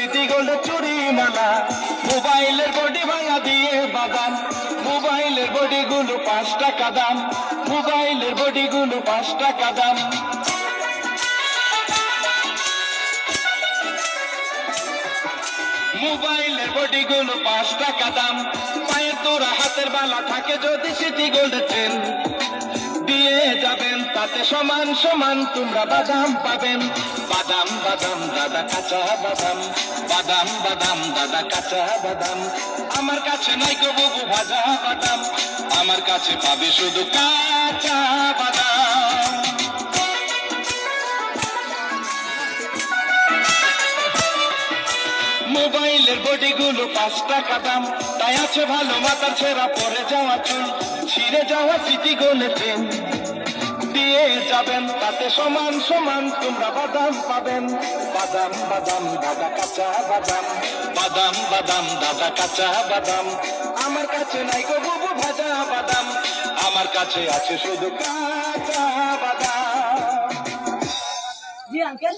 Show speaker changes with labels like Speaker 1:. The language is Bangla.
Speaker 1: সিটি গোল্ডের চুড়ি মালা, মোবাইলের বডি ভাঙা দিয়ে বাদাম, মোবাইলের বডি গুলো 5 টাকা দাম, মোবাইলের বডি গুলো 5 টাকা দাম। মোবাইলের বডি গুলো 5 টাকা দাম। পায়ের তোরা হাতের বালা থাকে যদি সিটি গোল্ডের চেন দিয়ে যাবেন, তাতে সমান সমান তোমরা বাদাম পাবেন। বাদাম বাদাম দাদা কাঁচা বাদাম, বাদাম বাদাম দাদা কাঁচা বাদাম। আমার কাছে নাই গো বুবু ভাজা বাদাম, আমার কাছে পাবে শুধু কাঁচা বাদাম। মোবাইলের বডি গুলো 5 টাকা দাম, তাই আছে ভালো মাথার ছেঁড়া পরে যাওয়া চুল, ছিঁড়ে যাওয়া সিটি গোল্ডের চেন দিয়ে যাবেন, তাতে সমান সমান তোমরা বাদাম পাবেন। বাদাম বাদাম দাদা কাঁচা বাদাম, বাদাম বাদাম দাদা কাঁচা বাদাম। আমার কাছে নাই গো বুবু ভাজা বাদাম, আমার কাছে আছে শুধু কাঁচা বাদাম।
Speaker 2: জি আঙ্কেল।